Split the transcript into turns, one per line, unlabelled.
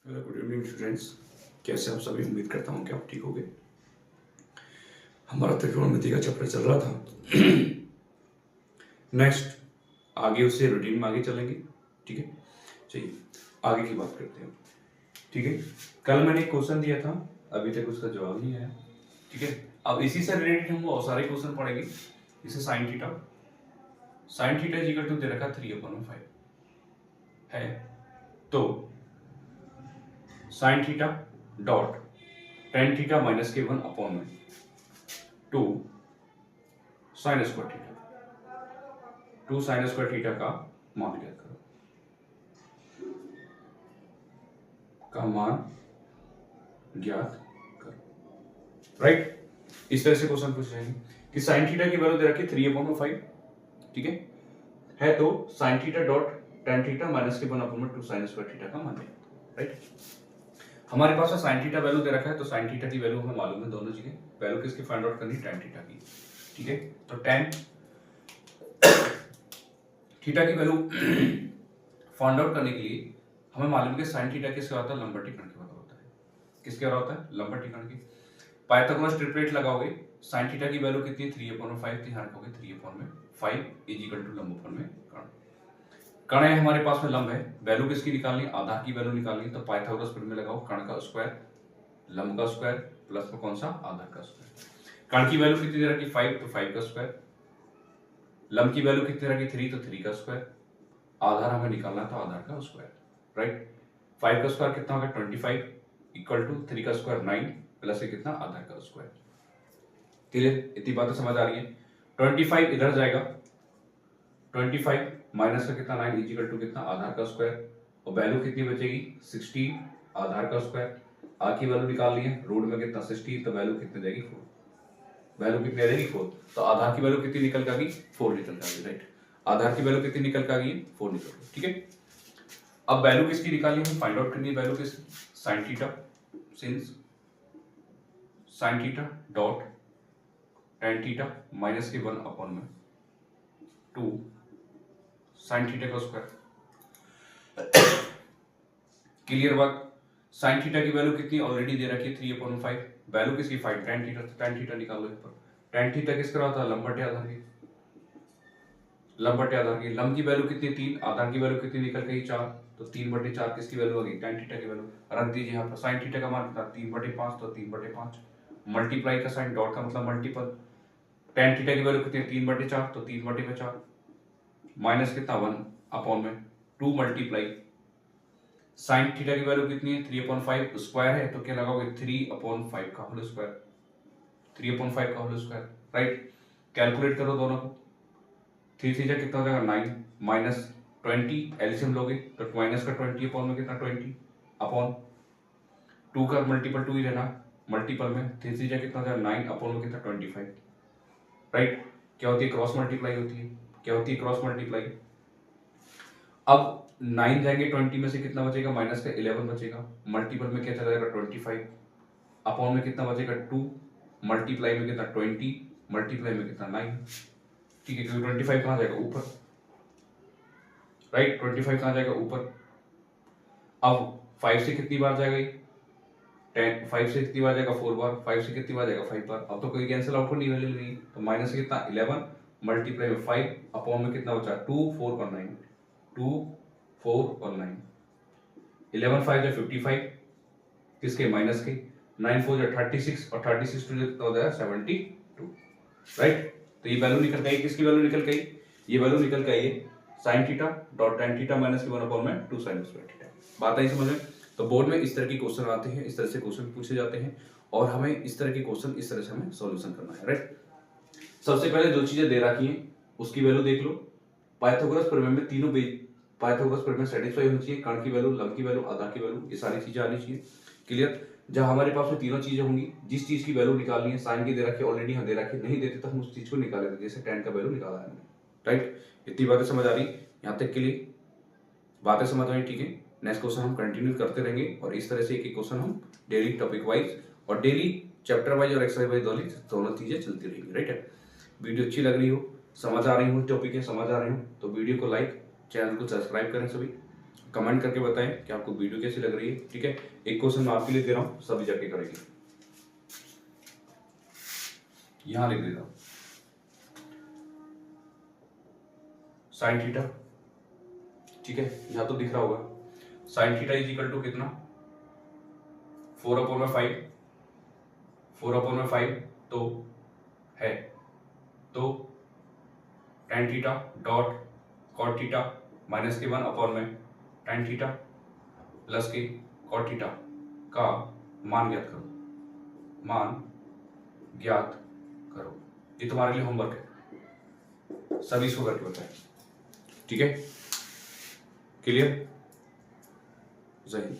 Good evening students. कैसे आप सभी? उम्मीद करता हूँ कि आप ठीक होंगे। हमारा त्रिकोणमिति का चैप्टर चल रहा था। नेक्स्ट आगे उससे रूटीन में आगे चलेंगे। ठीक है, चलिए आगे की बात करते हैं। ठीक है, कल मैंने एक क्वेश्चन दिया था, अभी तक उसका जवाब नहीं आया। ठीक है, अब इसी से रिलेटेड हम बहुत सारे क्वेश्चन पढ़ेंगे। जैसे sine theta is equal to दे रखा 3/5 है, तो sine theta dot tan theta minus के 1/में 2 साइन स्क्वायर थीटा का मान ज्ञात करो। राइट, इस तरह से क्वेश्चन पूछ जाएंगे कि साइन थीटा की वैल्यू दे रखी 3/5। ठीक है तो sine theta dot tan theta minus के 1/में 2 साइन स्क्वायर थीटा का मान ज्ञात। राइट, हमारे पास साइन थीटा वैल्यू दे रखा है, तो साइन थीटा की वैल्यू हमें मालूम है। दोनों जगह वैल्यू किसकी फाइंड आउट करनी? टेन थीटा की। ठीक है, तो टेन थीटा की वैल्यू फाइंड आउट करने के लिए हमें मालूम है साइन थीटा किसका होता है? लंबवत कर्ण के बराबर होता है। किसके बराबर होता है? लंबवत कर्ण की। पाइथागोरस ट्रिपलेट लगाओगे, साइन थीटा की वैल्यू कितनी? 3/5। ध्यान रखोगे 3/5 इज इक्वल टू लंबवत में कर्ण है। हमारे पास में लंब है, वैल्यू किसकी निकालनी? आधार की वैल्यू निकालनी। तो पाइथागोरस प्रमेय लगाओ, कर्ण का स्क्वायर लंब का स्क्वायर प्लस में कौन सा? आधार का स्क्वायर। कर्ण की वैल्यू कितनी दे रखी? 5, तो 5 का स्क्वायर। लंब की वैल्यू कितनी रखी? 3, तो 3 का स्क्वायर। आधार हमें निकालना था, आधार का स्क्वायर। राइट, 5 का स्क्वायर कितना होगा? 25 इक्वल टू 3 का स्क्वायर 9 प्लस ये कितना? आधार का स्क्वायर। क्लियर? इतनी बातें समझ आ रही है। 25 इधर जाएगा, 25 माइनस का कितना? 9 इक्वल टू कितना? आधार का स्क्वायर। और वैल्यू कितनी बचेगी? 16 आधार का स्क्वायर। आर की वैल्यू निकालनी है, रूट में कितना? 16, तो वैल्यू कितनी जाएगी? 4। वैल्यू कितनी आ जाएगी? 4। तो आधार की वैल्यू कितनी निकल के आ गई? 4 निकल के आ गई। राइट, आधार की वैल्यू कितनी निकल के आ गई? 4 निकल गई। ठीक है, अब वैल्यू किसकी निकालनी है? फाइंड आउट करनी है वैल्यू किसकी? Sine theta. Since sign theta dot tan theta minus के 1/में 2 साइन थीटा का स्क्वायर। क्लियर बात? साइन थीटा की वैल्यू कितनी ऑलरेडी दे रखी है? 3/5। वैल्यू किसकी? 5 टेन थीटा। तो टेन थीटा निकालो यहाँ पर। टेन थीटा किसका होता है? लंबवत आधार की। लंबवत आधार की लंब की वैल्यू कितनी? 3। आधार की वैल्यू कितनी निकल गई? 4। तो 3/4 किसकी वैल्यू आ गई? टेन थीटा की वैल्यू रख दीजिए यहाँ पर। साइन थीटा का मान कितना? 3/5, तो 3/5 मल्टीप्लाई का साइन, डॉट का मतलब मल्टीपल। टेन थीटा की वैल्यू कितनी? 3/4, तो 3/4 माइनस कितना? 1/में 2 मल्टीप्लाई साइन थीटा की वैल्यू कितनी है? 3/5 स्क्वायर है, तो क्या लगाओगे? 3/5 का होल स्क्वायर। 3/5 का होल स्क्वायर। राइट, कैलकुलेट करो दोनों को। 3 3 कितना हो जाएगा? 9 माइनस 20 एलसीएम लोगे तो माइनस का 20 अपॉन में कितना? 20 अपॉन 2 का मल्टीपल 2 ही रहना मल्टीपल में। 3 3 कितना हो जाएगा? 9 अपॉन में कितना? 25। राइट, क्या होती है? क्रॉस मल्टीप्लाई होती है। क्या होती है? Cross multiply. अब 9 जाएंगे 20 में से कितना बचेगा? माइनस का 11 बचेगा। मल्टीपल में क्या चला जाएगा? 25 अपॉन में कितना बचेगा? 2 मल्टीप्लाई में कितना? 20 मल्टीप्लाई में कितना? 9। ठीक है, क्योंकि 25 कहाँ जाएगा? ऊपर। राइट, 25 कहाँ जाएगा? ऊपर। अब 5 से कितनी बार जाएगा? 10 5 से कितनी बार जाएगा? 4 बार। 5 से कितनी बार जाएगा? 5 बार। अब तो कोई कैंसिल आउट नहीं वैल्यू नहीं, तो माइनस से कितना? 11 मल्टीप्लाई में 5 अपॉन में कितना बचा? 2 4 और 9 2 4 और 9 11 5 जो 55 किसके? माइनस के। 9 4 जो 36 और 36 टू कितना हो जाएगा? 72। राइट, तो ये वैल्यू निकल गई। किसकी वैल्यू निकल गई? ये वैल्यू निकल गई है sign theta dot tan theta minus के 1/में 2 साइन स्क्वायर थीटा। बात आई समझ में? तो बोर्ड में इस तरह के क्वेश्चन आते हैं, इस तरह से क्वेश्चन पूछे जाते हैं और हमें इस तरह के क्वेश्चन इस तरह से हमें सॉल्यूशन करना है। राइट, सबसे पहले जो चीजें दे रखी हैं उसकी वैल्यू देख लो। पाइथागोरस प्रमेय में तीनों पाइथागोरस प्रमेय सेटिस्फाई होनी चाहिए। कर्ण की वैल्यू, लंब की वैल्यू, आधार की वैल्यू, ये सारी चीजें आनी चाहिए। क्लियर? जब हमारे पास में तीनों चीजें होंगी, जिस चीज की वैल्यू निकालनी है, साइन की दे रखी है ऑलरेडी, यहाँ दे रखी नहीं देते तो हम उस चीज को निकाल लेते, जैसे टेन का वैल्यू निकाला है हमने। राइट, इतनी बातें समझ आ रही? यहाँ तक के लिए बातें समझ आई? ठीक है, नेक्स्ट क्वेश्चन हम कंटिन्यू करते रहेंगे और इस तरह से एक एक क्वेश्चन हम डेली टॉपिक वाइज और डेली चैप्टर वाइज और एक्सरसाइज वाइज दोनों चीजें चलती रहेंगी। राइट है, वीडियो अच्छी लग रही हो, समझ आ रही हो, टॉपिक है समझ आ रही हो, तो वीडियो को लाइक, चैनल को सब्सक्राइब करें सभी। कमेंट करके बताएं कि आपको वीडियो कैसी लग रही है। ठीक है, एक क्वेश्चन मैं आपके लिए दे रहा हूँ, सभी जाके करेंगे। यहां लिख देता हूं साइन थीटा। ठीक है, यहां तो दिख रहा होगा sine theta is equal to कितना, 4/5, 4/5 तो है, तो tan theta dot cot theta minus के 1 में tan थीटा प्लस के कॉट थीटा का मान ज्ञात करो, मान ज्ञात करो। ये तुम्हारे लिए होमवर्क है, सभी इसको करके बताएं। ठीक है, क्लियर? जय हिंद।